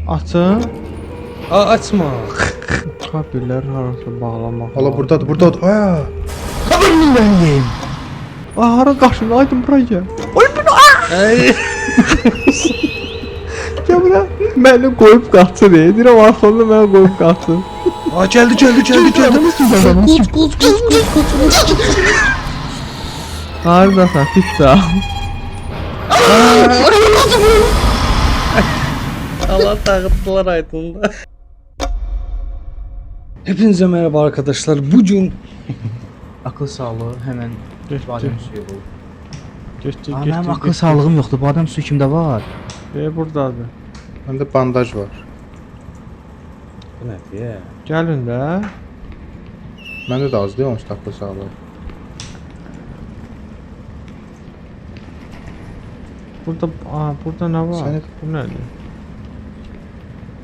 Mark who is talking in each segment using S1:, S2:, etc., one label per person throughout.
S1: Açın.
S2: Açma.
S1: Kabirler harası bağlamaq.
S3: Hala buradadır. Aya.
S1: Kabirli benim. Hara qarşımda aydın bura gəl. Oy bunu. Gəl bura. Məni qoyub qaçır. Deyirəm arxamda məni qoyub qaçır.
S2: Geldi.
S1: Haradasan tipsa.
S2: Allah takıttılar Aydın'da. Hepinize merhaba arkadaşlar. Bugün
S4: Akıl sağlığı hemen
S1: Getdi.
S4: badem suyu bu.
S1: Getdi,
S4: Mənim akıl sağlığım yoxdur. Badem suyu kimdə var?
S1: Buradadır.
S3: Məndə bandaj var.
S2: bu nedir ya?
S1: Gəlin də.
S3: Məndə də az deyil onsuz akıl sağlığı.
S1: Burada nə var?
S3: Səni-
S1: Bu nədir?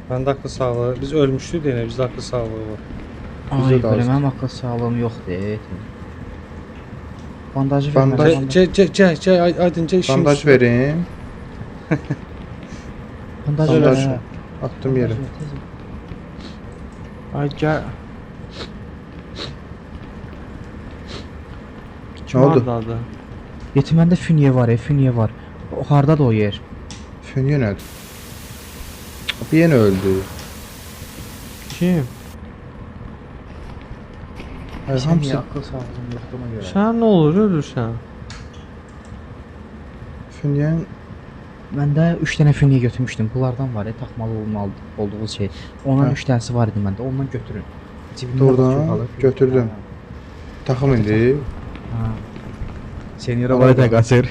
S2: Ben de akıl sağlığı. Biz ölmüştük yine. Bizde akıl sağlığı var.
S4: Ay,
S3: Bizdə də
S4: belə
S3: az.
S4: mənim akıl sağlığım yoxdur. Bandajı
S3: Bandaj-
S4: vermə.
S2: Gel Aydın gel işimiz.
S3: Bandaj verim.
S4: Bandajı
S3: Bandaj
S4: ver.
S3: atdım yerə.
S1: Ay gəl.
S3: Nə oldu?
S1: Hardadır?
S4: Yetiməndə fünye var, fünye var. O hardadır o yer?
S3: Fünye nədir? Bir yenə öldü.
S1: Kim?
S3: Ay,
S4: Sən
S3: hamısı
S4: niyə akıl sağlığım yoxdur ona görə?
S1: Sən nə olur ölürsən?
S3: Fünyenin
S4: Məndə 3 dənə fünye götürmüşdüm. Bunlardan var, taxmalı olduğu şey. Ondan
S3: Hə.
S4: 3 dənəsi var idi məndə. Ondan götürün. Cibimdə
S3: Doğrudan
S4: var, qalır.
S3: götürdüm. Taxım indi.
S4: Ha. Seniora var da qaçır.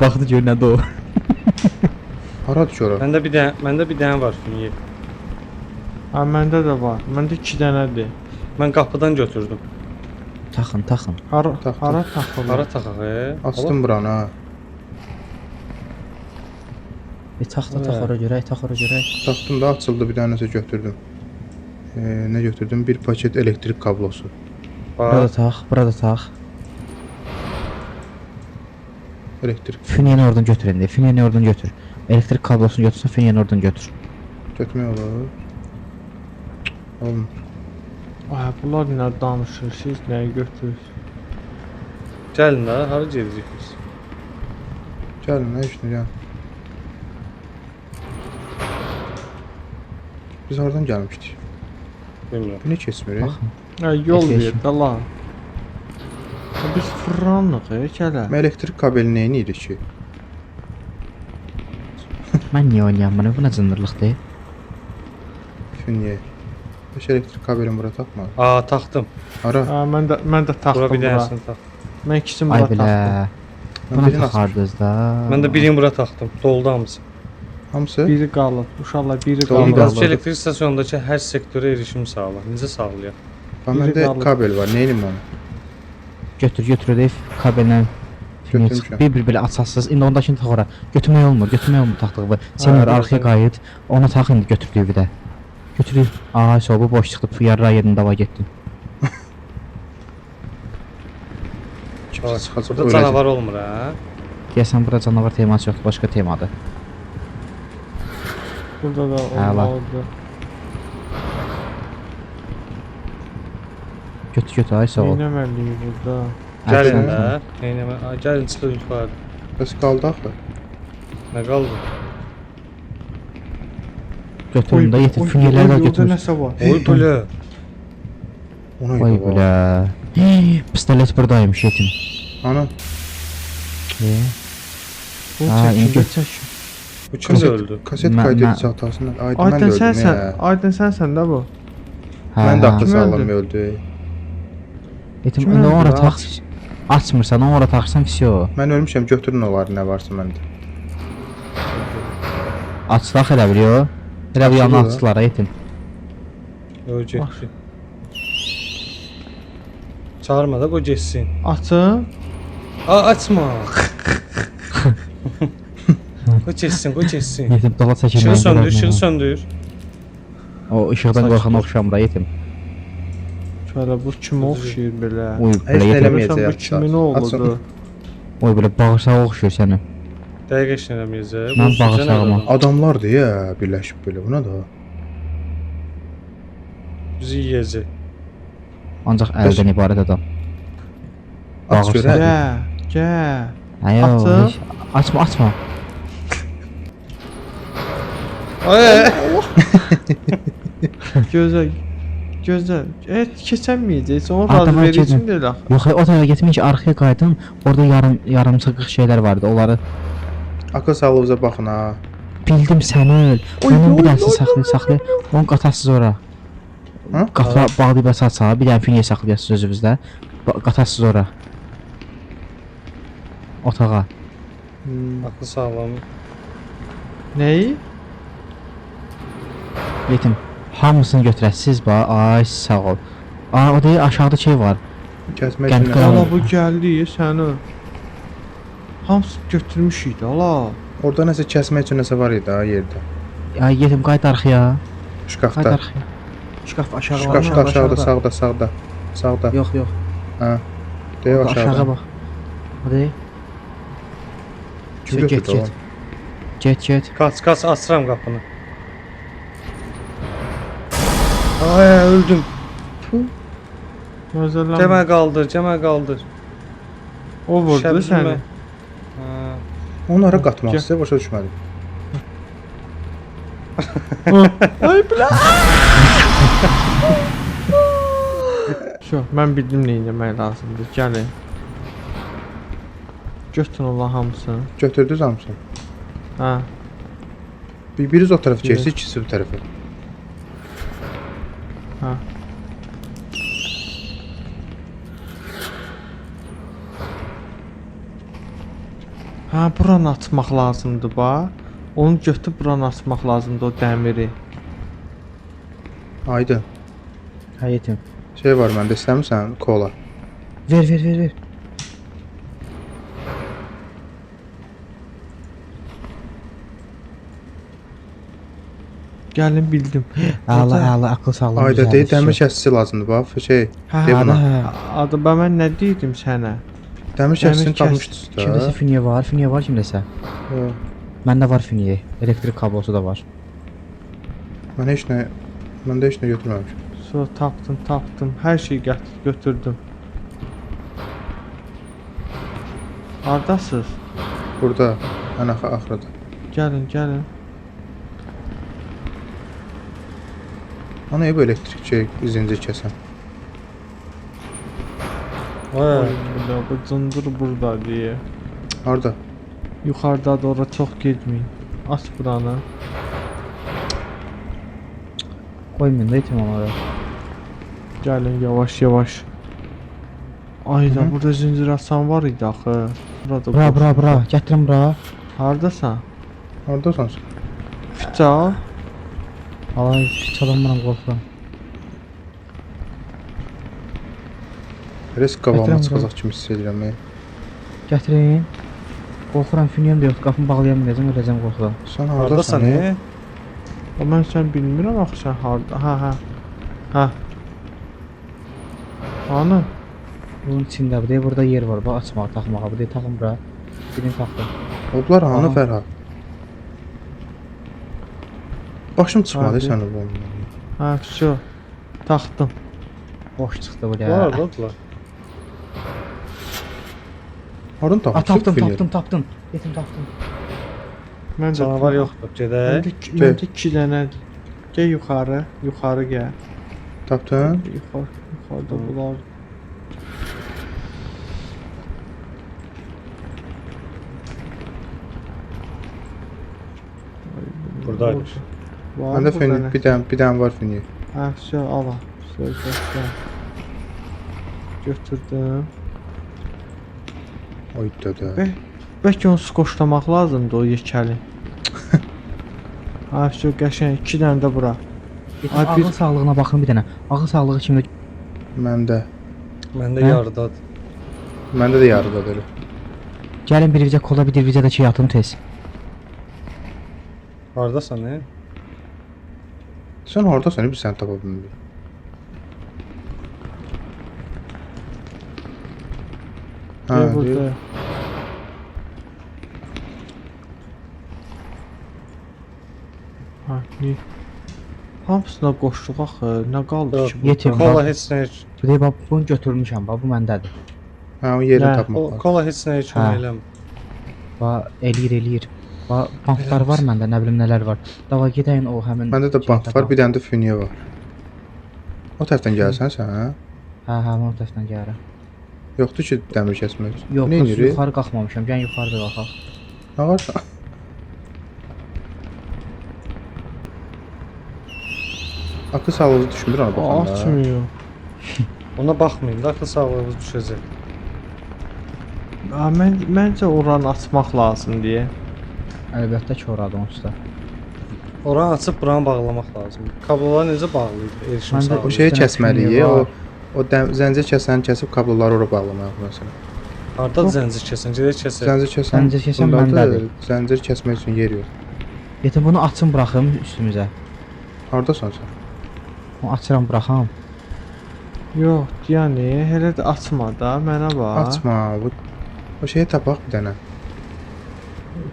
S4: Baxdı gör nədir o.
S3: Hara düşür?
S2: Bende bir tane var Fünye.
S1: Ha məndə də var. Məndə 2 dənədir.
S2: Ben kapıdan götürdüm.
S4: Taxın, taxın.
S1: Hara
S3: Taxdım.
S1: hara taxılır?
S2: Para takak
S3: Açdım buranı ha.
S4: Taxta tax ora görək, tax ora görək.
S3: Taxdım da açıldı, bir dənəsə götürdüm. Nə götürdüm? Bir paket elektrik kablosu.
S4: Burada
S2: Bak.
S4: tax, burada tax.
S3: Elektrik
S4: Fünyeni oradan götür indi. Fünyeni oradan götür. Elektrik kablosunu götürsən, fünyeni oradan götür.
S3: götürmək olur. Olmur.
S1: Ay bunlar nə danışır? Siz nəyi götürürsünüz?
S2: Gelin de hara gelecek biz?
S3: Gəlin, nə işinə gəl. Biz oradan gəlmişdik.
S2: Bilmiyorum.
S3: Bu ne keçmir?
S4: Bax.
S1: Ay yol
S4: Eşeği.
S1: ver də lan. Biz fırlanıq kələ.
S3: Mən elektrik kabelini nə edirik ki?
S4: Mən niyə oynayam bunu? Bu nə cındırlıqdır?
S3: Fünye. Heç elektrik kabelini bura taxma.
S2: Aa taktım.
S3: Ara.
S1: Ha mən də
S2: Bura
S1: taxdım
S2: bir
S1: bura.
S2: tanesini tak.
S1: Mən ikisini
S4: Ay
S1: bura taxdım.
S4: bilə.
S3: Mən
S4: Buna
S3: birini asmışam.
S4: taxardınız da.
S2: Ben de birini bura taktım. Doldu hamısı.
S3: Hamısı?
S1: Biri qalıb. Uşaqlar biri
S3: Doğru
S1: qalıb.
S3: qalıb.
S2: Gazçı elektrik istasyonundaki her sektöre erişim sağlar. Necə sağlıyor?
S3: Bax
S1: biri
S3: məndə
S1: qalıb.
S3: kabel var. Nə edim onu?
S4: Götür, götür edək kabellə. Fünyeni çıx.
S3: Götürmüşəm.
S4: Bir-bir belə açasız. İndi ondakını tax ora. Götürmək olmur, götürmək olmur taxdığı. Senior
S1: Ha,
S4: arxaya qayıt. Ona tax indi götürdüyü bir də. Götürür. Ay, sobu boş çıxdı. Yarra yerində dava getdin.
S3: Kimsə çıxacaq
S2: Burada canavar olmur ha.
S4: Deyəsən bura canavar teması yoxdur, başqa temadır.
S1: Burada da
S4: Ha, var.
S1: olmalıdır.
S4: Götür, götür, ay sağ ol.
S1: Neynəməliyik burada?
S2: Gelin
S4: Sən-
S2: de. Neyneme? Aa, gelin çıkın yukarı.
S3: Bəs qaldı axı.
S2: Ne kaldı?
S4: Götürün də yetir, fünyeləri də
S1: Orada
S4: götür.
S1: nəsə var.
S2: Oy böyle.
S3: Ona
S4: Vay
S3: görə var.
S4: bilə. Hey, pistolet buradaymış yetim.
S3: Ana,
S1: Bu
S4: Ha, indi
S1: çəkil,
S4: gö-
S1: çəkil.
S2: Bu kim öldü?
S3: kaset
S4: Mən-
S3: kaydedici hatasından. Aydın mən də
S1: Aydın
S3: öldüm
S1: sənsən.
S3: ya.
S1: Aydın sənsən də bu.
S3: Mən də akıl
S1: Kim
S3: sağlam
S1: öldü?
S3: öldü.
S4: Yetim,
S1: Kim
S4: indi
S1: öldü
S4: ora
S1: lan?
S4: tax. Açmırsan, ora taxsan всё.
S3: Mən ölmüşəm, götürün onları nə varsa məndə.
S4: Açlaq elə biliyor. Elə bu yanına
S3: Açılır da.
S4: açdılar ha, yetim.
S2: Ölecek. Çağırma da o geçsin.
S1: Açın.
S2: Aa açma. O geçsin, o geçsin.
S4: Yetim dala çəkilmə.
S2: Işığı söndür, ışığı söndür.
S4: O işıqdan
S2: Saçma.
S4: qorxan oxşamır ha, yetim.
S1: Şöyle bu kim oxşayır belə?
S4: Oy,
S3: Heç
S4: belə
S3: nə
S4: yetim.
S3: eləməyəcək.
S1: Görürsən bu kimin oğludur?
S4: Oy, belə bağırsağa oxşuyur səni.
S2: Dəqiq heç nə eləməyəcək.
S4: Mən
S2: Bu sizcə nə
S4: bağışlamam.
S2: adam?
S3: Adamlar deyə birləşib belə buna da.
S2: Bizi yeyəcək.
S4: Ancaq əldən ibarət adam.
S3: Aç
S4: Bağırsa.
S3: görək.
S1: Gəl.
S4: Ayo,
S1: Açım.
S4: açma, açma.
S2: Ay!
S1: Gözəl. Gözəl. Keçəməyəcək. Onu
S4: Adama
S1: razı vericim
S4: gedin.
S1: deyil axı.
S4: Yox, o tarafa getməyin ki, arxaya qayıdın. Orada yarımçıq şeylər vardı. Onları
S3: Akıl sağlığınıza baxın ha.
S4: bildim sən öl. Onun bir dənəsi saxlay. Onu qatasız ora.
S3: Ha?
S4: Qata bağlayıb açarsa, bir dənə finye saxlayasınız özünüzdə. Qatasız ora. Otağa.
S2: Akıl sağlam.
S1: Nəyi?
S4: Yetim. Hamısını götürəsiz bax. Ay sağ ol. O deyil aşağıda şey var.
S3: Kəsmək
S4: Qənd
S3: üçün.
S4: qalan-
S1: Ala bu gəldi səni. Hamısı götürmüşük də ala.
S3: Orada nəsə kəsmək üçün nəsə var idi ha yerdə.
S4: Ay yetim qayıt arxaya. Qayıt
S3: Şkafda.
S4: arxaya. Şkaf aşağı.
S3: Şkafda aşağıda, sağda, sağda. Sağda.
S4: Yox, yox.
S3: Ha. Deyə
S4: Aşağı
S3: aşağıda.
S4: bax. O deyil.
S3: Kim
S4: Get,
S3: götürdü
S4: get.
S3: onu?
S4: Get.
S2: Kaç, açıram qapını. Ay, öldüm.
S1: Gözələm.
S2: Cəmə qaldır.
S1: O vurdu
S2: Şəbzimə.
S1: səni.
S2: Ha.
S3: Onlara qatmaq
S1: Gəl.
S3: istəyir, başa düşmədim.
S1: Ay bilə. Şu, mən bildim nə etmək lazımdır. Gəlin. Götürün Allah hamısını.
S3: Götürdünüz hamısını.
S1: Hə.
S3: Biriniz o tərəfə keçsin, ikisi bu tərəfə.
S1: Hə. Hə, buranı açmaq lazımdır bax. Onu götürüb buranı açmaq lazımdır o dəmiri.
S3: Aydın.
S4: Hə yetim.
S3: Şey var məndə, istəmirsən? Kola.
S4: Ver.
S1: Gəlin bildim.
S4: Əla, akıl sağlam.
S3: Ayda
S4: güzel,
S3: deyil, dəmir
S4: şey.
S3: kəsici lazımdır bax. Şey,
S1: Hə,
S3: de buna.
S1: Adı mən nə deydim sənə?
S3: Dəmir kəsicini
S1: kəs-
S3: tapmışdınız
S4: Kimdəsə
S3: da.
S4: finye var kimdəsə.
S3: Yox.
S4: Məndə var finye. Elektrik kablosu da var.
S3: Məndə heç nə götürməmişəm.
S1: So tapdım. Hər şeyi götürdüm. Hardasınız?
S3: Burada, ən axırda.
S1: Gəlin.
S3: Ana bu elektrik şey, zincir kəsən.
S2: Ay.
S1: Bu cındır burada deyə.
S3: Harda?
S1: Yuxarıda da ora çox getməyin. Aç buranı.
S4: Qoymayın da yetim onları.
S1: Gəlin yavaş. Ayda
S3: Hı.
S1: burada zincir açan var idi axı. Burada.
S4: Bura. Gətirin bura.
S1: Hardasan?
S3: Hardasan sən?
S1: Fica.
S4: Ay, çalınmıram qorxuram.
S3: Risk qabağıma
S4: Gətirəm
S3: çıxacaq kimi hiss edirəm.
S4: Gətirin. Qorxuram finyem də yox. Qapını bağlayamayacağam, öləcəm qorxuram.
S3: Sən
S2: Hardasan,
S3: hardasan?
S1: Mən sən bilmirəm axı sən harda. Hə. Ana.
S4: Bunun içində burada yer var. Bax açmağa, taxmağa. Burada taxın bura. Birini taxdım.
S3: Oblar hanı
S4: Aha.
S3: Fərhad? Başım çıxmadı
S1: Hadi.
S3: sənin bu.
S1: Hə, şu. Taxdım.
S4: Boş çıxdı bu
S2: Var
S4: ya.
S2: ordadılar.
S3: Hardan tapmışsın?
S4: Tapdım. Yetim tapdım.
S1: Mən də
S2: Canavar yoxdur. Gedək.
S1: Məndə 2 dənədir. Gəl yuxarı gəl.
S3: Tapdın?
S1: Yuxarıda bunlar.
S2: Buradaymış.
S1: Var
S3: Məndə
S1: bu
S3: fenil,
S1: dənə.
S3: bir dənə var fenil.
S1: Hə, şu ala. Götür. Götürdüm.
S3: Oy dədə.
S1: Bəlkə onu skoşlamaq lazımdır o yekəli. Hə, şu qəşəng 2 dənə də bura.
S4: Yetim
S1: Ay, bir-
S4: ağıl sağlığına baxın bir dənə. Ağıl sağlığı kimdə?
S3: Məndə.
S2: Məndə
S4: Hə?
S2: yarıdadır.
S3: Məndə də yarıdadır.
S4: Gəlin bir vizə kola, bir vizə də şey atın tez.
S2: Hardasan, he?
S3: Sən hardasan? Bir sən tapa bilmirəm. Hə,
S1: Burada. Ha, niyə? Hamısına qoşduq axı. Nə qaldı
S2: Yox,
S1: ki?
S4: yetim.
S1: burada?
S2: Kola heç nə
S4: Bir də bax bunu götürmüşəm, bax bu məndədir.
S3: Hə, o yerini
S1: Nə?
S3: tapmaq lazım.
S2: Kola heç nə heç
S4: Hə.
S2: eləmir.
S4: Bax eləyir. Bax banklar var məndə, nə bilim nələr var. Dava gedəyin o həmin.
S3: Məndə də bank var, bir dənə də fünye var. O tərəfdən gəlsən sən, hə?
S4: Hə, mən o tərəfdən gəlirəm.
S3: Yoxdur ki, dəmir kəsmək.
S4: Yox,
S3: Nə
S4: biz
S3: edirik?
S4: yuxarı qalxmamışam. Gəlin yuxarıda qalxaq.
S3: Nə varsa. Akıl sağlığı düşmür ona baxanda.
S1: Açmıyor.
S2: Ona baxmayın da, akıl sağlığınız düşəcək.
S1: Məncə oranı açmaq lazım deyə.
S4: Əlbəttə ki, oradır onsuz da.
S2: Oranı açıb buranı bağlamaq lazımdır. Kablolar necə bağlayır? Erişim
S4: Məndə
S2: sağlayır.
S3: O şeyi
S4: Bir dənə
S3: kəsməliyik.
S4: fünye
S3: O
S4: var.
S3: o zəncir kəsəni kəsib kabloları ora bağlamaq məsələn.
S2: Harda zəncir kəsin, gedək kəsin.
S3: Zəncir kəsən
S4: kəsən məndədir.
S3: Zəncir kəsmək üçün yer yox.
S4: Yetim bunu açım buraxım üstümüzə.
S3: Hardasan sən?
S4: Onu açıram buraxam.
S1: Yox, yəni elə də açma da, mənə bax.
S3: Açma. O şeyi tapaq bir dənə.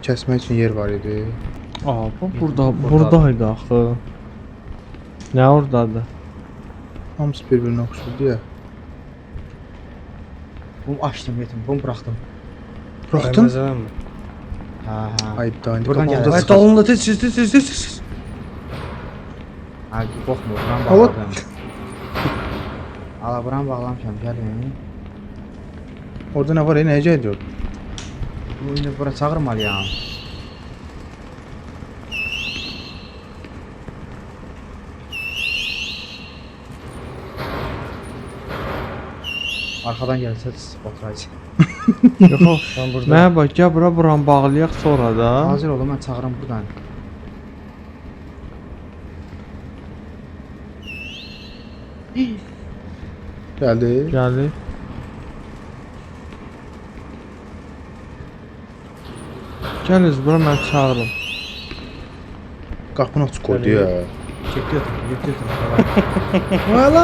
S3: Kəsmək üçün yer var idi.
S1: Aa, bu buradaydı axı. Nə ordadır?
S3: Hamısı bir-birinə oxşurdu ya.
S4: Bunu açdım yetim, bunu buraxdım.
S3: Buraxdın?
S2: Məzələnmi?
S4: Hə.
S3: Ay da, indi
S4: Buradan
S3: qapımıza
S4: gəl.
S2: Ay
S3: çıxar.
S2: dalında tez.
S4: Hə, qorxmur, buranı
S3: Hava-
S4: bağladım. Ala buranı bağlamışam, gəlin.
S3: Orada nə var? Nəyə gəlir?
S4: Bu indi bura çağırmalıyam. Arxadan gəlsə spotlayıcı.
S1: Yox,
S2: Mən burada.
S1: mənə bax, gəl bura buranı bağlayaq sonra da.
S4: Hazır olun, mən çağırım buradan.
S3: Gəldi.
S1: Gəlir. Gəliz bura mən çağırım.
S3: Qapını açıq qoydu ya.
S4: Getdi.
S3: Valla.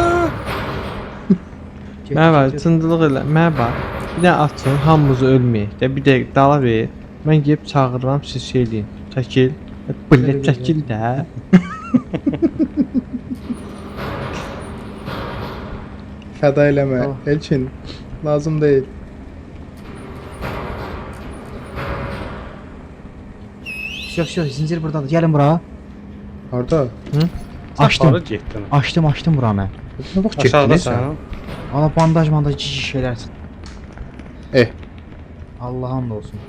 S1: Mənə bax, cındılıq elə. Mənə bax. Bir də açın, hamımız ölməyək də. Bir dəqiqə dala ver. Mən gəlib çağırıram, siz şey deyin. Çəkil. Billə çəkil də.
S3: Fəda eləmə.
S4: Tamam.
S3: Elçin. Lazım deyil.
S4: Yox, zincir burdadır. Gəlin bura.
S3: Harda?
S4: Açdım.
S2: Hara getdin?
S4: Açdım buranı.
S3: Nə vaxt getdin
S2: Aşağıda
S3: sən?
S2: sən.
S4: Ala bandaj cici şeylər çıxdı.
S3: Eh,
S4: Allah'ın da olsun.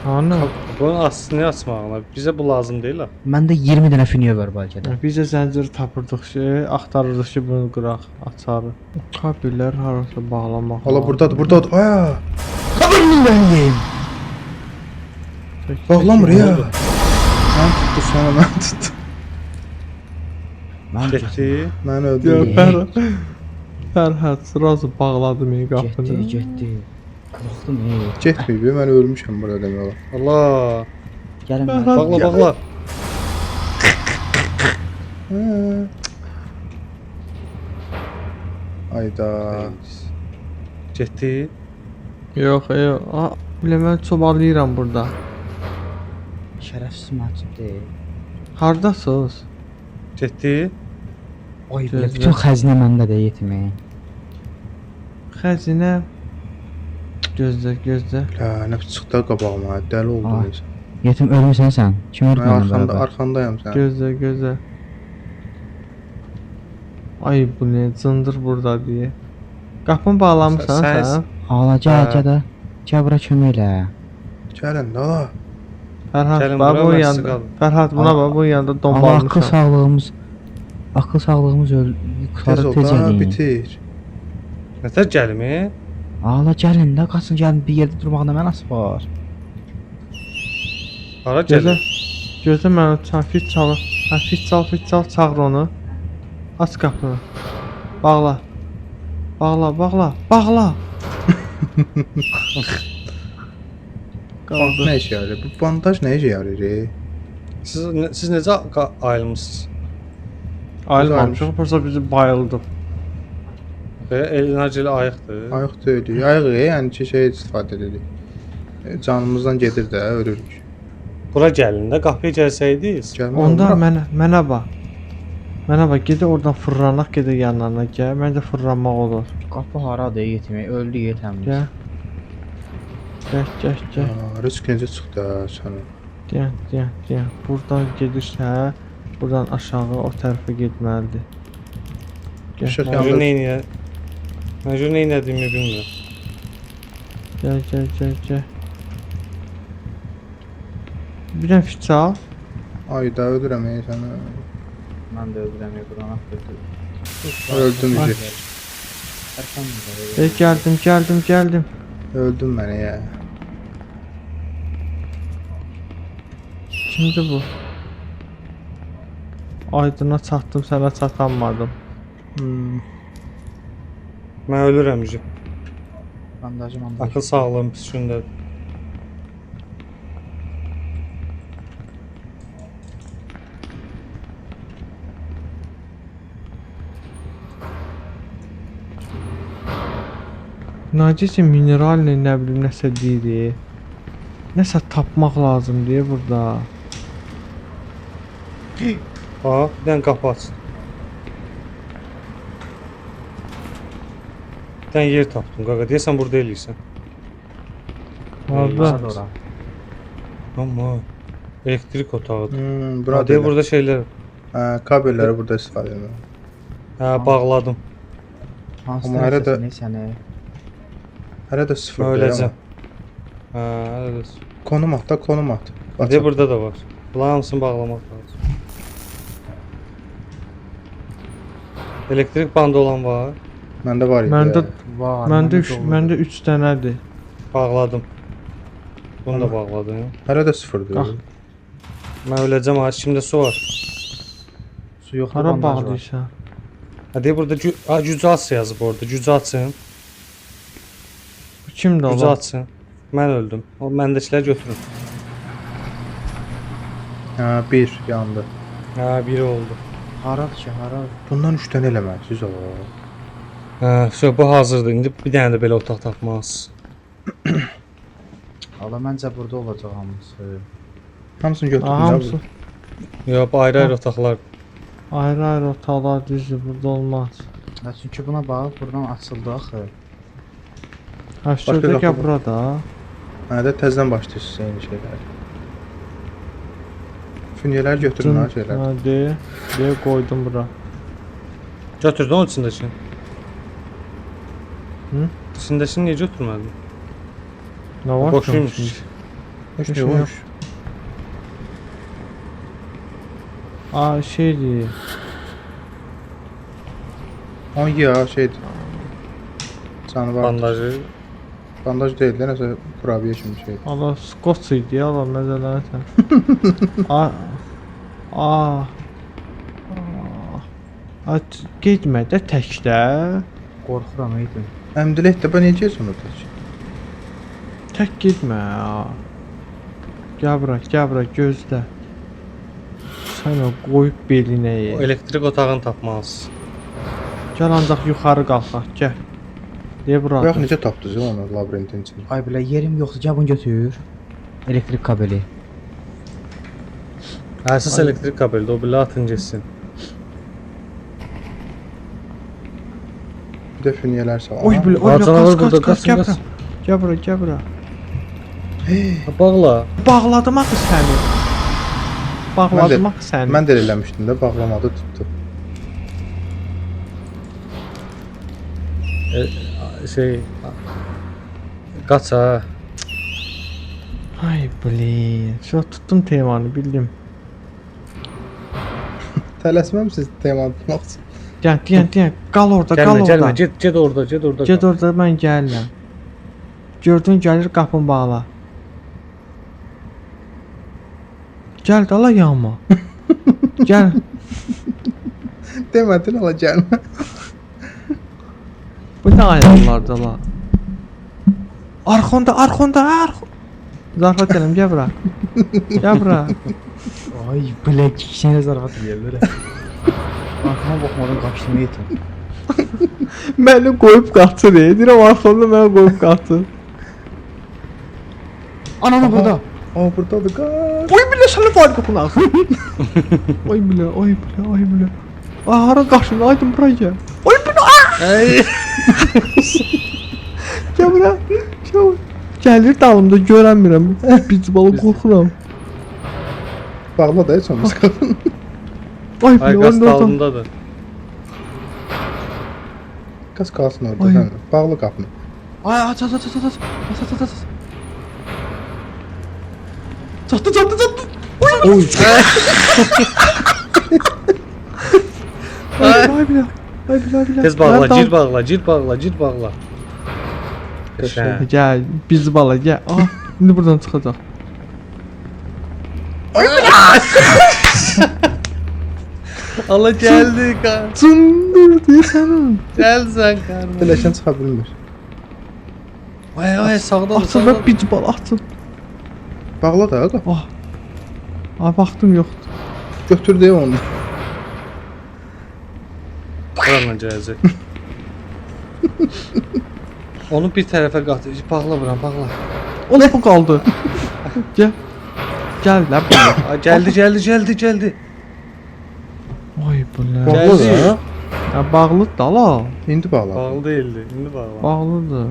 S1: Ana.
S2: Bunun aslını açmağına. Bizə bu lazım deyil ha.
S4: Məndə 20 dənə fünye var bəlkə də.
S1: Biz də zəncir tapırdıq ki, axtarırdıq ki, bunu qıraq, açarıq. Kabellər harasa bağlamaq.
S3: hala
S1: lazım.
S3: burdadır. Aya.
S4: Bilməyim.
S1: Çək,
S3: Bağlamır
S1: çək.
S3: ya. Mən tutdu sonra mən tutdu.
S4: Mən
S2: Getdi.
S3: Mən
S1: Ya
S3: öldürdüm.
S1: Fərhad sırası bağladım qapını.
S4: getdi. Qorxdum.
S3: Getməyib, mən ölmüşəm burada demək olar.
S2: Allah.
S4: Gəlin
S1: Fərhad,
S4: mən.
S2: Bağla bağla.
S3: Hə. Ayda.
S2: Getdi.
S1: Yox, yox. Bilə mən çobalayıram burada.
S4: Şərəfsiz məhcubdur.
S1: Hardasınız?
S2: Getdi.
S4: Ay,
S1: Gözlə.
S4: bütün xəzinə məndədir yetimi.
S1: Xəzinə. Gözlə, gözlə.
S3: Lənət çıxdı qabağıma. Dəli oldum
S4: Ay.
S3: nəysə.
S4: Yetim ölmüsən sən? Kim öldü
S3: Mən
S4: məndən bərabər?
S3: arxandayam sən.
S1: Gözlə, gözlə. Ay bu ne cındır burada deyə. Qapını bağlamısan
S2: Sən-
S1: sən?
S4: Ala gəl,
S2: Hə.
S4: gəl də. Gəl bura kömək elə.
S3: Gəlin də ala.
S1: Fərhad
S2: Gəlin
S1: bax
S2: bura,
S1: bu
S2: mən
S1: yanında.
S2: sizi qaldım.
S1: Fərhad buna bax bu yanında
S4: Ala akıl
S1: dombalmışam.
S4: sağlığımız akıl sağlığımız öl
S3: Tez
S4: yuxarı
S3: ol
S4: tez
S3: da
S4: gəlin.
S3: bitir.
S2: Nətər gəlmi?
S4: Ala gəlin də, qaçın gəlin, bir yerdə durmağına mənası var.
S2: Hara
S1: Gözlə.
S2: gəlir?
S1: Gözlə mən fit çalır. Ha fit çal, çağır onu. Aç qapını. Bağla. Bağla, bağla, bağla.
S3: Band nə işə yarayır? Bu bandaj nə işə yarayır?
S2: Siz necə ayrılmısınız?
S1: Ayrılmamışıq, prosta bizi bayıldıq.
S2: Enerjili ayıqdır.
S3: Ayıq deyil. Ayıq yəni ki şey istifadə edirik. Canımızdan gedir də, ölürük.
S2: Bura gəlin də qapıya gəlsəydiniz.
S3: Gəlmə.
S1: Onda
S3: Onda
S1: mənə bax. Mənə bax, gedə oradan fırlanaq, gedə yanlarına gəl. Məncə fırlanmaq olur.
S4: Qapı haradır yetmək? Öldü yetəmiz.
S1: Gəl. Gəl.
S3: risk necə çıxdı ha sənin?
S1: Gəl. Buradan gedirsə, buradan aşağı o tərəfə getməlidir.
S3: İşıq
S1: Gəl.
S3: yandı.
S2: Mən nə etdiyimi bilmirəm.
S1: Gəl. Bir dənə fit çal.
S3: Ayda öldürəm səni.
S4: Mən də öldürəm buradan atdım.
S3: Öldüm
S1: Ay.
S3: yüzü.
S1: Gəldim.
S3: Öldüm məni ya.
S1: Kimdir bu? Aydına çatdım, sənə çatanmadım.
S2: Mən ölürəm yüzü.
S4: Bandajım.
S2: Akıl sağlığım pis gündədir.
S1: Necəsə mineral nə bilim nəsə deyir. Nəsə tapmaq lazım deyə burada.
S2: Bax, bir dənə qapı açdım. Bir dənə yer tapdım qaqa. Deyəsən burada eləyirsən.
S1: Harda?
S2: Amma elektrik otağıdır.
S3: Bura
S2: Deyə burada şeylər.
S3: kabelləri burada istifadə edirəm.
S2: Hə, bağladım.
S4: Hansı
S3: Amma hələ də-
S4: səni?
S3: Hələ də
S2: Mən
S3: sıfırdır.
S2: öləcəm. Hə, hələ də.
S3: Konum at da, konum at.
S2: Deyə burada da var. Bunların hamısını bağlamaq lazım. Elektrik bandı olan var.
S3: Məndə var idi.
S1: Məndə
S4: Var.
S1: məndə 3 dənədir.
S2: Bağladım. Bunu da bağladım.
S3: Hələ də sıfırdır.
S1: Qalx.
S2: Mən öləcəm ha, içimdə su var.
S4: Su yoxdur.
S1: Hara
S4: bandaj var.
S1: bağlıysan?
S2: Hə, deyə burada gücü aç yazıb orada. Gücü açın.
S1: Bu kimdir
S2: Gücü
S1: Allah?
S2: açın. Mən öldüm. O məndəkiləri götürün.
S3: Bir yandı.
S2: Hə, biri oldu.
S4: Haradır ki, haradır?
S3: Bundan 3 dənə eləməlisiniz o.
S2: Hə, bu hazırdır. İndi bir dənə də belə otaq tapmalısınız.
S4: Allah məncə burada olacaq hamısı.
S3: Hamısını götürdünüz
S1: Aha, hamısı
S2: Yox, ayrı-ayrı otaqlar.
S1: ayrı otaqlar düzdür, burada olmaz.
S4: Ya çünki buna bax, buradan açıldı axı.
S1: Ha, şurada
S3: qapı
S1: gəl
S3: var.
S1: burada.
S3: Hə də təzədən başlayırsınız eyni şeylər. Fünyələr götürün ha şeylər.
S1: Ha, deyə qoydum bura.
S2: Götürdün onun içindəkini.
S1: Hı?
S2: İçindəkini niyə götürmədin?
S1: Nə var?
S2: Boşuymuş.
S3: Heç
S1: Heç
S3: nə
S1: nə
S3: yox.
S1: Aa, şeydir.
S3: O ya şeydir. Canavar.
S2: Bandajı.
S3: Bandaj deyil də nəsə kurabiyə kimi şey.
S1: Allah skoç idi ya, Allah məzələnsən. Getmə də təkdə.
S4: Qorxuram idi.
S3: Əmdilət də bə necə onu tək?
S1: Tək getmə. Gəl bura, gözlə. Sən o qoyub belinə
S2: O
S1: ye.
S2: elektrik otağını tapmalısınız.
S1: Gəl ancaq yuxarı qalxaq, gəl. Deyə bura.
S3: Bax necə tapdınız onu labirintin içində?
S4: Ay bilə yerim yoxdur, gəl bunu götür. Elektrik kabeli.
S2: Əsas elektrik kabelidir, o bilə atın getsin.
S3: Bir də fünyələr sal.
S1: Oy bilə, oy bilə,
S2: Canavar
S1: qaç,
S2: burada,
S1: qaç,
S2: qaçın,
S1: gəl bura. Gəl bura.
S2: Ha, bağla.
S1: Bağladım axı səni. Bağladım axı səni.
S3: Mən də elə eləmişdim də bağlamadı tutdu.
S2: Qaç ha.
S1: Ay blin. Şu tuttum temanı bildim.
S3: Tələsməmisiz temanı tutmaq üçün.
S1: Deyən, qal orada, qal
S2: Gəlmə,
S1: orada.
S2: gəlmə, get orada, get orada.
S1: Get orada, mən gəlirəm. Gördün gəlir qapını bağla. Gəl də ala yanıma. Gəl.
S3: Demədin ala gəlmə.
S1: Bu nə ayarlardı la? Arxonda. Zarfat gələm, gəl bura. Gəl bura.
S4: Ay bilə kişinə zarafat edir belə. Arxama baxmadan qaçdım yetim.
S1: Məni qoyub qaçır, deyirəm arxonda məni qoyub qaçır.
S4: Ana burada.
S3: Aa buradadır qaç.
S1: Oy bilə səni var qapını axı. Oy bilə, oy bilə, oy bilə. Aa, hara qaçın, aydın bura gəl. Oy bilə.
S2: Ay.
S1: Gəl bura. Gəl. Gəlir dalımda görənmirəm. Biz balı qorxuram.
S3: Bağla da heç olmaz qapını.
S1: Oy
S2: Ay
S1: bilə,
S2: qaz
S1: orada.
S2: dalındadır.
S3: Qaz qalsın orada
S1: Ay.
S3: sən. Bağla qapını.
S1: Ay aç aç aç aç aç. Aç aç aç. Çatdı çatdı çatdı.
S3: Oy.
S1: Ay bilə. Ay bilə.
S2: Tez bağla, cil bağla, cil bağla, cil bağla. Qəşəng.
S1: Gəl, biz bala gəl. Aa, indi buradan çıxacaq.
S2: Allah geldi kan.
S1: Cındır deyəsən.
S2: Gel sen kardeşim.
S3: Eləşən çıxa bilmir.
S2: Ay ay sağda
S1: Açın da biz bala açın.
S3: Bağla da qapı.
S1: Ah. Ay vaxtım yoxdur.
S3: Götür deyə onu.
S2: Buranla gələcək. Onu bir tərəfə qat. Bağla buran, bağla.
S1: Ola bu qaldı. Gəl. Gəl lan bala.
S2: Ay gəldi.
S1: Ay bu nə?
S2: Gəl.
S3: Bağla da.
S1: Ya bağlı da la.
S3: İndi bağla.
S2: Bağlı değildi. İndi bağla.
S1: Bağlıdır.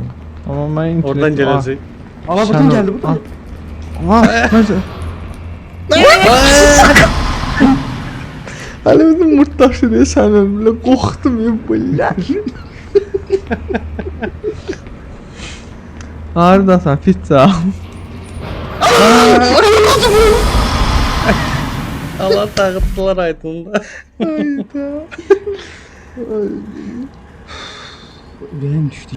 S1: Amma mən
S2: Oradan gələcək.
S1: Ala buradan gəldi bu da. Nəsə? Hələ bizim murtdaşı deyə sənin belə qorxdum ya belə. Haradasan pizza?
S2: Allah tağıttılar aytında.
S4: Ürəyim düşdü.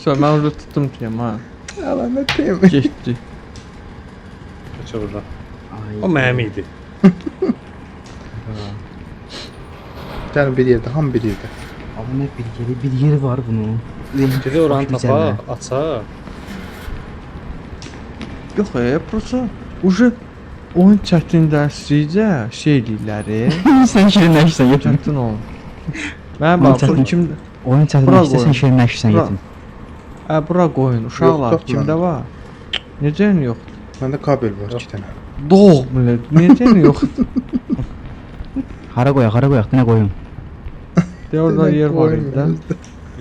S1: Sən mən orada tutdum ki ha.
S3: Əlamət deyim.
S1: Getdi.
S2: Kaç orada. O mənim idi.
S3: Gəlin bir yerdə, ham bir yerdə.
S4: Amma nə bir yeri var bunun.
S2: Gedi oranı tapaq, açaq.
S1: Yox, prosta uje oyun çətinləşdikcə şey eləyirlər.
S4: Sən şirinləşsən yetim.
S1: Çətin ol. Mən bax bu kimdə?
S4: Oyun
S1: Bura
S4: çətinləşsə
S1: qoy.
S4: sən şirinləşsən
S1: Bura.
S4: yetim.
S1: Bura qoyun uşaqlar.
S3: Yoxdur
S1: Kimdə
S3: məndə.
S1: var? Necə yox?
S3: Məndə kabel var 2 dənə.
S1: Doğ millet. Necə yox?
S4: Hara qoyaq, nə qoyun?
S1: De orada yer var idi.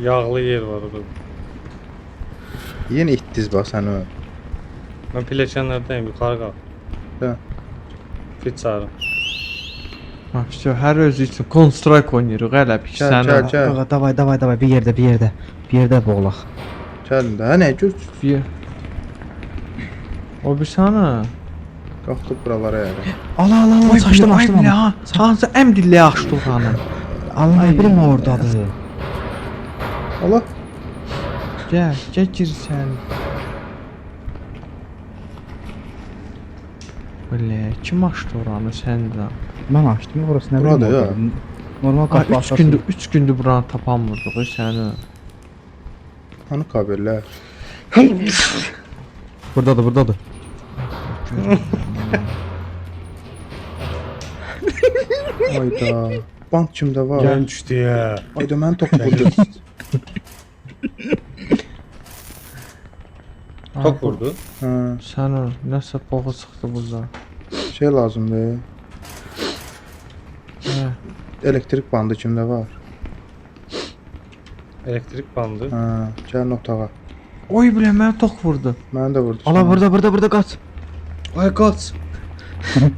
S2: Yağlı yer var orada.
S3: Yenə itdiz bax sən o.
S2: Mən pilləkənlərdəyim, yuxarı qalx.
S3: Hə.
S2: Fit çağırım.
S1: Ha, işte hər özü üçün Counter-Strike oynayırıq hələ bir
S3: Gəl,
S1: sən.
S3: gəl, gəl.
S4: Qaqa, davay, bir yerdə boğulaq.
S3: Gəlin də. Hə nə göz
S1: Bir. O bir sana.
S3: qalxdı buralara yəni.
S4: Ala, saçdım
S1: Ay
S4: açdım
S1: bilə
S4: ama.
S1: ha. Sansa əm dilli açdı xanım.
S4: Allah
S1: Ay.
S4: bilim oradadır.
S3: Allah.
S1: Gəl gir sən. Belə kim açdı oranı səndə?
S4: Mən açdım, orası nə
S3: Burada ya.
S4: Normal
S1: Ay
S4: qapı
S1: 3 gündür buranı tapamırdıq səni.
S3: Hanı kabellər?
S4: Buradadır.
S3: Ayda. Bant kimdə var?
S2: Gel düşdü ya.
S3: Ayda mən top vurdu.
S2: Top vurdu.
S3: Hə,
S1: Sənə nəsə boğu çıxdı burada.
S3: şey lazımdır.
S1: Hə.
S3: Elektrik bandı kimdə var?
S2: Elektrik bandı.
S3: Hə, gəlin otağa.
S1: Oy bilə mənə tok vurdu.
S3: Məni də vurdu.
S4: Ala burada qaç.
S2: Ay kaç.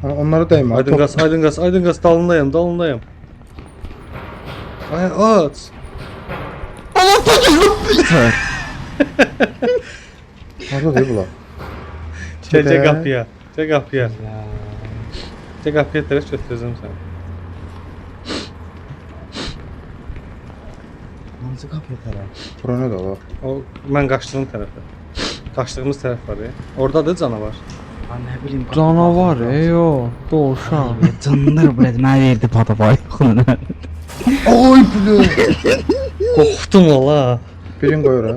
S3: Ha, onlara dəymə.
S2: Aydın qaz, aydın qaz, dalındayım. Ay aç.
S3: Orada deyil bunlar.
S2: Gel kapıya. Gel kapıya tərəf götürəcəm səni.
S4: Hansı qapıya tərəf?
S3: Bura nə də var?
S2: O mən qaçdığım tərəfdə. Qaçdığımız tərəf var ya. Oradadır canavar.
S4: Ha nə bilim.
S1: Canavar o. Doğuşan.
S4: Cındır bu mənə verdi patapay.
S2: Oy bile. Qorxdum ola.
S3: Birini qoy ora.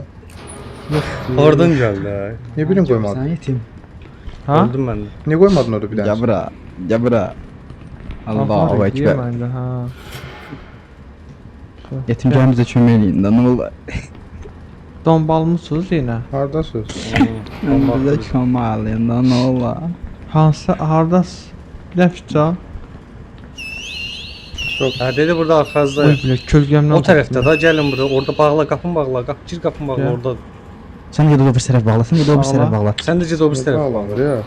S2: Oradan gəldi.
S3: Niyə birini qoymadın?
S4: Sən yetim.
S1: Ha?
S2: Öldüm mən də.
S3: Niyə qoymadın orada bir dənə?
S4: Bura. Allahu ekber.
S1: Məndə ha.
S4: Yetimgahımıza kömək eləyin də, nə olar?
S1: Donbalmısınız yenə?
S3: Hardasınız?
S4: Bizə köməliyində nə olar?
S1: Hansı hardasınız? Ləfça.
S2: Ha dedi burada arxazda.
S1: Oy bilə kölgəmdən.
S2: O tərəfdə da gəlin burada. Orada bağla, qapını bağla. Gir qapını bağla
S1: Gel.
S2: orada.
S4: Sən gedib o bir tərəf bağla, sən gedib o bir tərəf bağla.
S2: Sən də get o bir tərəfə
S3: Bağlanır
S2: bağla.
S3: ya.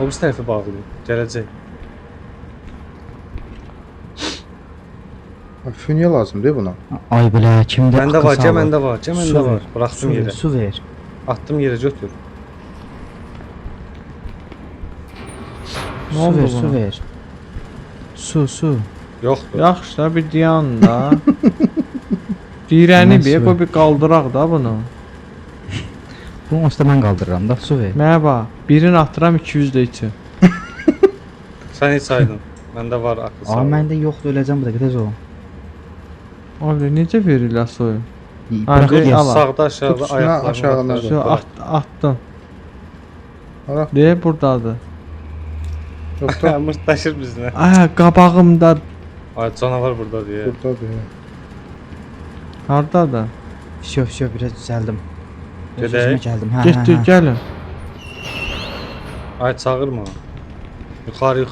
S2: O bir tərəfə bağlayın. Gələcək.
S3: Fünye lazım değil buna.
S4: Ay bilə, kimdə
S2: Məndə
S4: akıl
S2: var,
S4: sağlığı?
S2: məndə var,
S4: Su
S2: məndə var.
S4: ver,
S2: Buraxdım
S4: Su ver,
S2: yerə.
S4: su ver.
S2: Atdım yerə götür.
S1: Nə
S4: Su
S1: oldu
S4: ver, su
S1: buna?
S4: ver. Su.
S2: Yoxdur.
S1: Yaxşı da bir dayan da. Dirəni
S4: Nasıl?
S1: bir, qoy bir qaldıraq da bunu.
S4: Bunu onsuz da mən qaldırıram da, su ver.
S1: Mənə bax, birini atıram 200 də için.
S2: Sən heç saydın. Məndə var akıl
S4: Aa,
S2: sağlığı.
S4: məndə yoxdur, öləcəm bu da, tez ol.
S1: Abi necə verirlər soyun?
S4: Bırak
S1: de,
S4: yes.
S1: al.
S2: Sağda aşağıda
S3: Kutusuna
S2: ayaqlarını
S3: aşağıdan
S2: atlar.
S1: Şu attım.
S3: Ara.
S1: De burdadır.
S3: Yoksa
S2: Mırtlaşır bizlə.
S1: Ay qabağımda
S2: Ay canavar burada deyə.
S3: burada değil.
S1: hardadır?
S4: Şöf, biraz düzəldim. Öz
S2: Gedək.
S4: özümə gəldim. Hə,
S1: Getdik, gəlin.
S2: Ay çağırma. Yuxarı.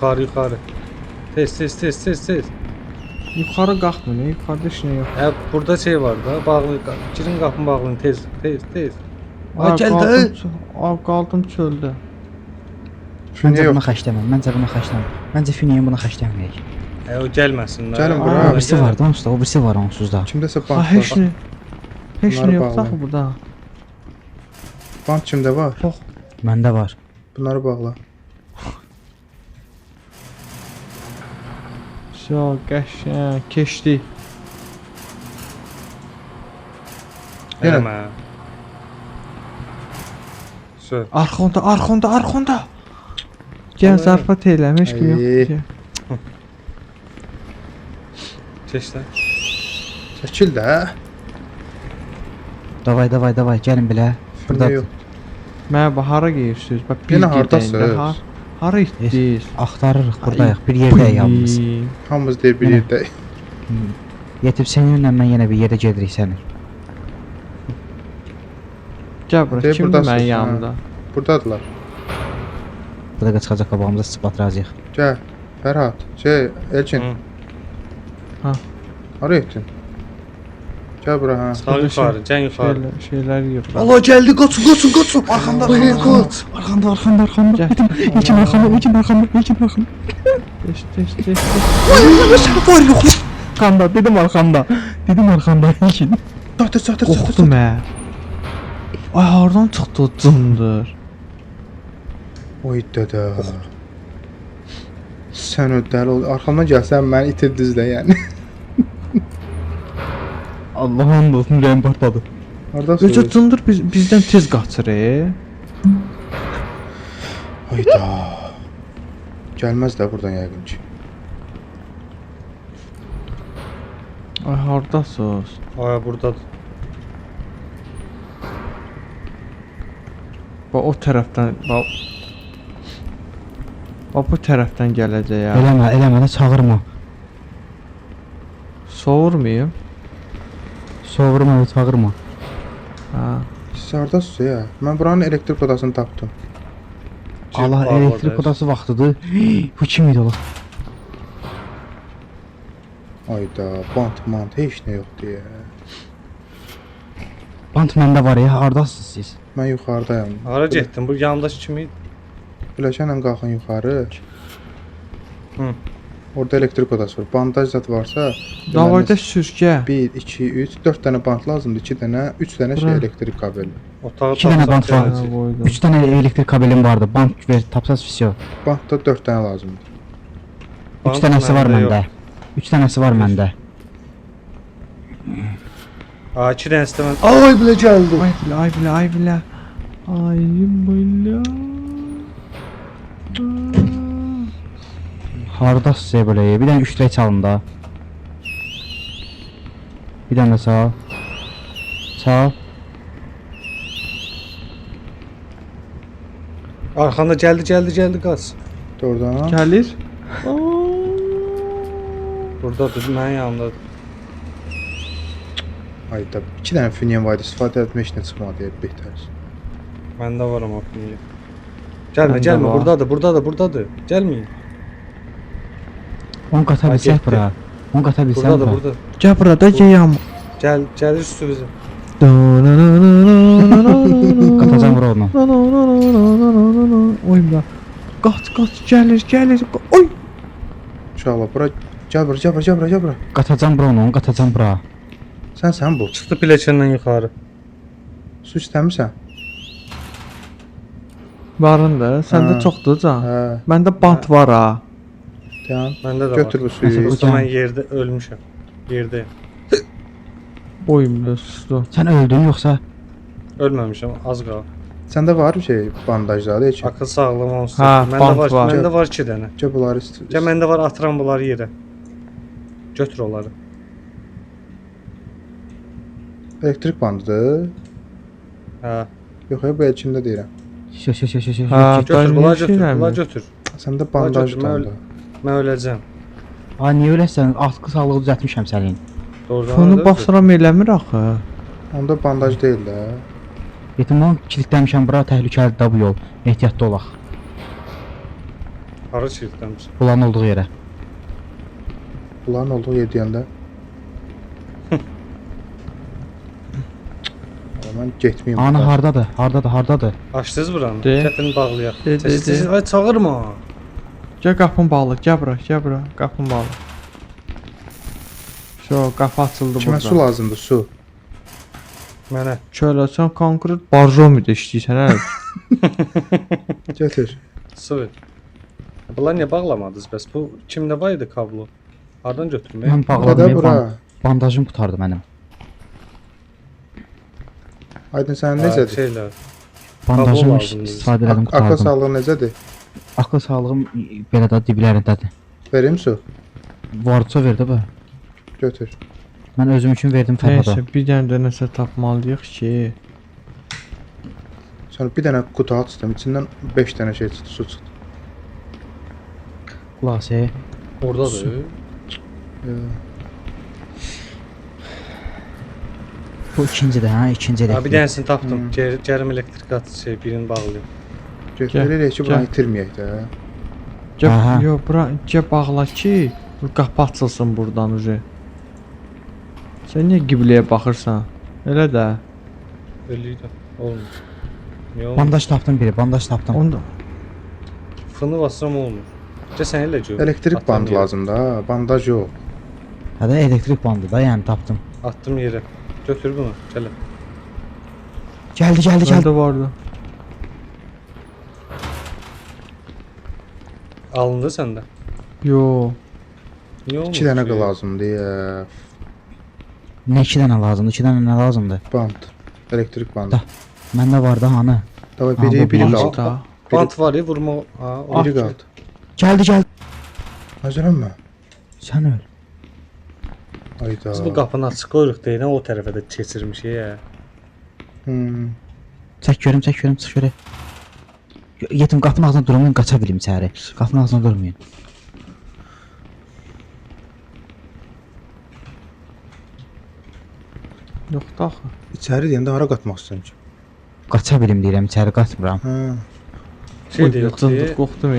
S2: Tez.
S1: Yuxarı qalxmır, ne? Yuxarıda heç nə yox.
S2: Burada şey var da, bağlı. Girin qapını bağlayın tez. Ay
S1: Ay,
S2: gəl
S1: qaldım
S2: də.
S1: çö- Ay qaldım çöldə.
S3: Fünye
S4: Məncə
S3: yok.
S4: buna xəşləməm, Məncə Finiyin buna xəşləməyək.
S2: O gəlməsinlər.
S3: Gəlin
S2: Aa,
S3: bura.
S4: O birisi var da onsuz da, o birisi var onsuz da.
S3: Kimdəsə
S1: Ha
S3: bant
S1: heç
S3: var.
S1: nə. Heç
S3: Bunları
S1: nə yox
S3: bağla.
S1: axı burada.
S3: Bant kimdə var?
S4: Məndə var.
S3: Bunları bağla.
S1: Şo, qəşəng, keçdik.
S2: Eləmə. Sö.
S1: Arxonda. Gəl zarfat eyləm, heç kim
S3: Ay.
S1: yox. Gəl.
S2: Keç də.
S3: Çəkil də.
S4: Davay, gəlin belə.
S3: Fünye
S4: Burada
S3: yok.
S1: Mənə bax hara geyirsiniz? Bax bir
S3: Yenə
S1: gedəndə
S3: hardasınız?
S1: hara itdiniz?
S4: axtarırıq, buradayıq. Bir yerdəyik yalnız.
S3: Hamımız deyir bir
S4: Yenə.
S3: yerdə.
S4: Yetib səninlə mən yenə bir yerdə gedirik səni.
S1: Gəl bura,
S3: De,
S1: kimdir
S3: buradasınız,
S1: mənim
S3: hə.
S1: yanımda?
S3: Buradadılar.
S4: Burada çıxacaq qabağımıza sıçbat razıyıq.
S3: Gəl. Ferhat. Elçin.
S2: Hı.
S1: Ha.
S3: Hara etdin? Gəl bura ha.
S2: Sağ yuxarı, cən yuxarı.
S1: Şeylər yığılır.
S3: Allah geldi kaçın.
S4: Arxanda,
S3: Ay, kaç.
S4: arxanda.
S1: Gəl.
S4: İlkin arxanda.
S1: Deş.
S4: Var yox. Arxanda, dedim arxanda. İlkin.
S3: Çatır.
S1: Qorxdum hə. Ay hardan çıxdı o cındır?
S3: Oy dədə. Sən o dəli ol. Arxamdan gəlsən məni itirdiniz də yəni.
S4: Allah'ın olsun ürəyim partladı.
S3: Hardasınız?
S1: Necə cındır bizdən tez qaçır.
S3: Hayda. Gəlməz də buradan yəqin ki.
S1: Ay hardasınız?
S2: Ay burdadır.
S1: Bax o tərəfdən, bax. Bax bu tərəfdən gələcək ya.
S4: Eləmə də çağırma.
S1: Soğurmayım.
S4: Soğurma da çağırma.
S1: Ha.
S3: Siz hardasınız ya? Mən buranın elektrik odasını tapdım.
S4: Allah
S2: var
S4: elektrik
S2: buradayız.
S4: odası vaxtıdır. Bu kim idi ola?
S3: Ayda, bant, heç nə yoxdur ya.
S4: Bant məndə var ya, hardasınız siz?
S3: Mən yuxarıdayam.
S2: Hara getdin? Bu yanımdakı kim idi?
S3: Biləşənlə qalxın yuxarı.
S2: Hı.
S3: Orada elektrik odası var. Bandaj zat varsa,
S1: Davayda sürgə.
S3: 1, 2, 3, 4 dənə bant lazımdır. 2 dənə, 3 dənə şey
S1: Bura.
S3: elektrik kabeli.
S2: Otağı
S4: 2 dənə bant var.
S2: gələcək.
S1: Qoydum.
S4: 3 dənə elektrik kabelim vardı. Bant ver, tapsaz fisyo.
S3: Bantda 4 dənə lazımdır.
S4: 3
S2: Bant
S4: dənəsi var
S2: məndə
S4: məndə. 3 dənəsi var məndə.
S2: Aa, 2 dənəsi də mən.
S3: Ay bilə gəldi.
S1: Ay bilə.
S4: Hardasınız belə? Bir dənə 3 lək çalın da. Bir dənə sağ. Sağ.
S2: Arxanda gəldi qaç.
S3: Oradan.
S1: Gəlir.
S2: Burdadır, mənim yanımdadır.
S3: Hayda. 2 dənə fünyen var idi. İstifadə etmək üçün çıxmadı betər.
S2: Məndə var amma fünye. Gəlmə,
S1: Məndə
S2: gəlmə.
S1: var.
S2: Burdadır. Gəlməyin.
S4: 10 qata
S2: Ha,
S4: bilsək
S2: getdi.
S4: bura. 10 qata bilsək
S2: Burdadır,
S4: bura.
S2: burdadır.
S1: Gəl bura da yeyəm.
S2: Gəlir üstümüzə.
S4: Qatacam bura onu.
S1: Oy bura. Qaç gəlir. Oy.
S3: Uşaqlar bura gəl bura.
S4: Qatacam bura onu, qatacam bura.
S3: Sən bu.
S2: Çıxdı pilləkəndən yuxarı.
S3: Su istəmirsən?
S1: Varındı. Səndə
S3: Ha.
S1: çoxdur can.
S3: Hə.
S1: Məndə bant var ha.
S3: Dayan.
S2: Məndə də
S3: Götür
S2: var.
S3: bu suyu.
S4: Məsələn,
S2: Yoxsa mən yerdə ölmüşəm. Yerdəyəm.
S1: Boyumda sustu.
S4: Sən öldün yoxsa?
S2: Ölməmişəm, az qalıb.
S3: Səndə var bandajlar heç.
S2: Akıl sağlığım olsun.
S1: Ha, bant var.
S2: Məndə var 2 dənə.
S3: Gəl bunları ist.
S2: Gəl məndə var, atıram bunları yerə. Götür onları.
S3: Elektrik bandıdır.
S2: Hə.
S3: Yox, bu içində deyirəm.
S4: Şö.
S1: Ha,
S2: Götür, bunları götür,
S1: şeylərmi?
S2: bunları götür.
S3: Səndə bandaj
S2: götür, mən
S3: da.
S2: Mən öləcəm.
S4: Ay niyə öləsən? Atqı sağlığı düzəltmişəm sənin.
S2: Doğrudan
S1: Bunu
S2: öldür.
S1: basıram eləmir axı.
S3: Onda bandaj deyil də.
S4: Yetimdən kilitləmişəm bura, təhlükəlidir də bu yol. Ehtiyatlı olaq.
S2: Hara çirtləmişsən?
S4: Bunların olduğu yerə.
S3: Bunların olduğu yer deyəndə. Mən getməyim.
S4: Ana
S3: burada.
S4: hardadır?
S2: Açdınız buranı?
S1: De.
S2: Gətirin bağlayaq.
S1: De.
S2: Ay çağırma.
S1: Gəl qapın bağlı, gəl bura, qapın bağlı. Qapı açıldı
S3: Kimə su
S1: burada.
S3: lazımdır, su.
S2: Mənə.
S1: Çöləsən konkret barzomidə işləyirsən hə?
S3: Gətir.
S2: Su ver. Bunlar niyə bağlamadınız bəs? Bu kimdə var idi kablo? Hardan götürmək?
S4: Mən
S3: Burada
S4: bağladım.
S3: bura.
S4: Bandajım qutardı mənim.
S3: Aydın sənin necədir?
S2: Şeylər.
S4: Bandajım
S2: Kablo lazımdır.
S4: istifadə elədim
S3: Akıl
S4: qutardım.
S3: sağlığı necədir?
S4: Akıl sağlığım belə də diblərindədir.
S3: Verim su.
S4: Varsa verdi bu.
S3: Götür.
S4: Mən özüm üçün verdim Fərhada.
S1: Neyse, bir dənə də nəsə tapmalıyıq ki.
S3: Sonra bir dənə qutu açdım. İçindən 5 dənə şey çıxdı, su çıxdı.
S4: Xülasə.
S2: Ordadır.
S4: Bu ikincidir ha, ikinci
S2: Ha, bir
S4: elektrik.
S2: dənəsini tapdım. Gəlim elektrik atı birini bağlayım.
S3: Götür
S1: Gəl,
S3: elə ki, buranı
S1: gəl.
S3: itirməyək də.
S4: Aha.
S1: Yo, bura gəl bağla ki, bu qapı açılsın burdan ucu. Sən niyə qibləyə baxırsan? Elə də.
S2: Ölüydü. Olmur. Niyə olmur?
S4: Bandaj tapdım biri, bandaj tapdım.
S1: Onda
S2: Fını basıram olmur. Gəl sən elə gör.
S3: Elektrik
S2: Atdım
S3: bandı
S2: yerə.
S3: lazımdır ha, bandaj yox.
S4: Hədə elektrik bandı da, yəni tapdım.
S2: Attım yerə. Götür bunu. Gəl.
S4: Gəldi.
S1: məndə vardı.
S2: Alındı səndə.
S1: Yo.
S2: Niyə olmur?
S3: 2 dənə
S2: ki?
S3: lazımdır ya.
S4: Nə 2 dənə lazımdır? 2 dənə nə lazımdır?
S3: Band. Elektrik bandı.
S4: Da. Məndə var da hanı?
S3: Davay
S4: Ha,
S3: biri
S4: bu
S3: biri
S4: band
S3: qaldı.
S1: da.
S2: Bant var ya vurma. Ha, o
S3: Biri qaldı.
S4: Gəldi.
S3: Hazırlanma.
S4: Sən öl.
S3: Ayda.
S2: Biz bu qapını açıq qoyuruq deyinə o tərəfə də keçirmişik ya.
S4: Çək görüm, çıx görək. Yetim qapının ağzına durmayın, qaça bilim içəri. Qapının ağzına durmayın.
S1: Yoxdur axı.
S3: İçəri deyəndə hara qatmaq istəyirsən ki?
S4: Qaça bilim deyirəm, içəri qaçmıram.
S3: Hə.
S2: Şey
S1: Oy,
S2: deyir
S1: cındıq
S2: ki,
S1: qorxdum.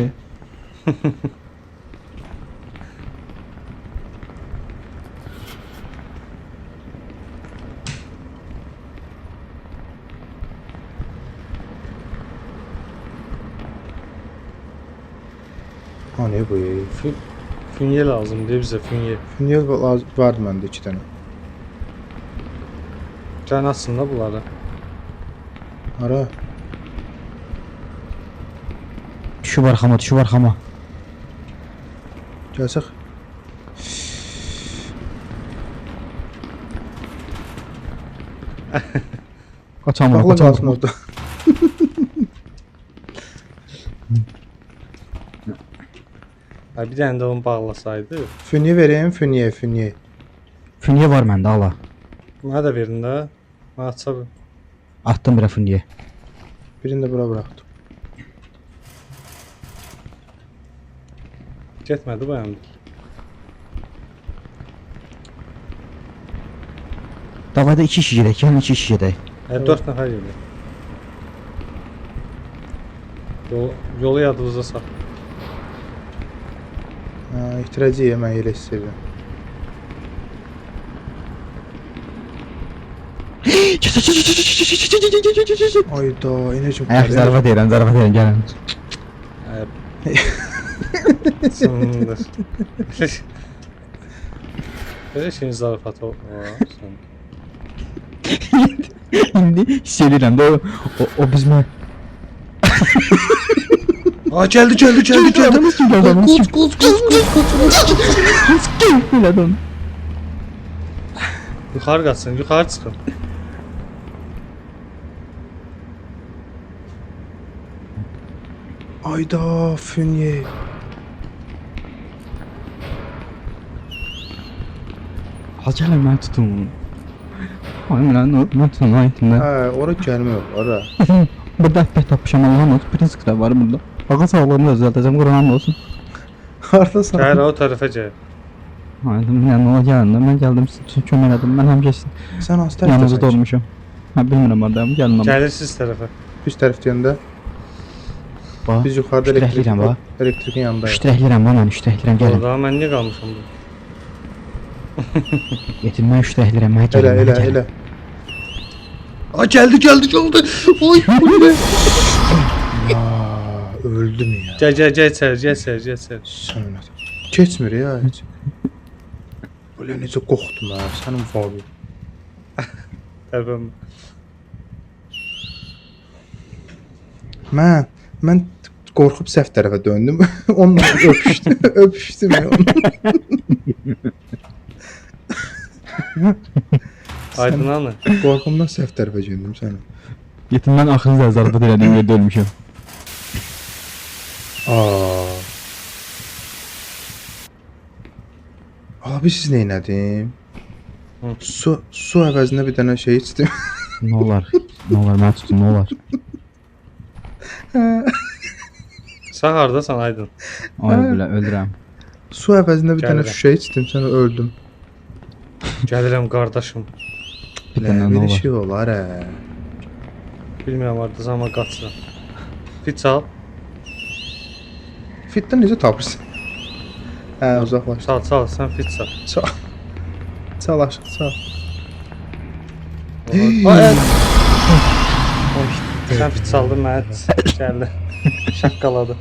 S3: Ha ne bu?
S2: fünye lazım deyir bizə fünye.
S3: Niyə vardı məndə 2 dənə?
S2: Can aslında bunları.
S3: Hara?
S4: Düşüb arxama.
S3: Gəlsək.
S4: Qaçamıram,
S3: Bağla qalsın
S4: qaçamıram.
S3: orada.
S2: Ha, bir dənə də onu bağlasaydı.
S3: Fünye vereyim, fünye.
S4: Fünye var məndə, ala.
S2: Mənə də verin də. Mən aça bil.
S4: Atdım bir fünye.
S3: Birini də bura bıraxdım.
S2: Getmədi bu əmr.
S4: Davada 2 kişi gedək, gəlin 2 kişi gedək.
S2: 4 nəfər gedir. Yolu yadınızda sax.
S3: İtirəcəyəm, mən elə hiss edirəm. Ayda, enerjim
S4: Ayaq zarfa deyirəm, gəlin.
S2: Sındır. Böyle şeyin zarafatı var.
S4: İndi hiss edirəm də o bizmə.
S2: Aa geldi.
S4: Adamız kim gəldi? Adamız kim? Belə adam.
S2: Yukarı kaçsın, yukarı çıkın.
S3: Ayda, Fünye.
S4: Ha gəlin mən tutun. Ay mən tutun ayətində.
S3: Ora gəlmə yox, ora.
S4: Burada əhbət tapmışam Allah'ın olsun. Prinsip də var burada. Baqa sağlığımı da düzəltəcəm, Qur'an olsun.
S3: Hardasan?
S2: Gel o tarafa gel.
S4: Ay mən ola gəlin də mən gəldim sizə kömək elədim. Mən həmişə
S3: Sən hansı
S4: yanınızda
S3: tərəfdəsən?
S4: olmuşam. Hə bilmirəm hardayam, gəlin amma.
S2: Gelirsiniz tarafa.
S3: Üst tərəfdəyəndə.
S4: Bax.
S3: Biz yuxarıda
S4: Şütürəkləyirəm, bax.
S3: elektrikin yanındayıq.
S4: Şütürəkləyirəm lan, mən şütürəkləyirəm, gəlin.
S2: Orada ben niye kalmışım bu?
S4: Yetim mən şütürəkləyirəm, mən gəlin.
S3: Elə,
S4: mən
S3: elə,
S4: gəlin.
S3: elə.
S2: Aa geldi. Oy bu ne?
S3: Öldüm ya.
S2: Gel içeri.
S3: Sönət. Keçmir ya heç. Böyle necə qorxdum ha, sənin fabi.
S2: Tərpəm.
S3: Mən qorxub səhv tərəfə döndüm. Onunla öpüşdüm ya.
S2: Aydın anı.
S3: Qorxumdan səhv tərəfə döndüm sənə.
S4: Yetim mən axırıncı zarfat elədim, yerdə ölmüşəm.
S3: Abi siz neynədim?
S2: Hı.
S3: Su əvəzinə bir dənə şey içdim.
S4: Nə olar? Mən tutun, nə olar?
S2: Sen hardasan Aydın?
S4: Ay bilə, öldürəm.
S3: Su əvəzinə bir dənə
S2: Gəlirəm.
S3: şüşə içdim, sonra öldüm.
S2: Gəlirəm qardaşım.
S4: Bir dənə nə
S3: Belə
S4: olar?
S3: şey olar hə.
S2: Bilmirəm hardasan amma qaçıram. Fit çal.
S3: Fitdən necə tapırsan? Hə, uzaqlaş.
S2: Çal, sen fit çal.
S3: Çal. Çal aşıq, çal.
S2: Ay. Sen fit çaldın, mən gəldi. Şaqqaladı.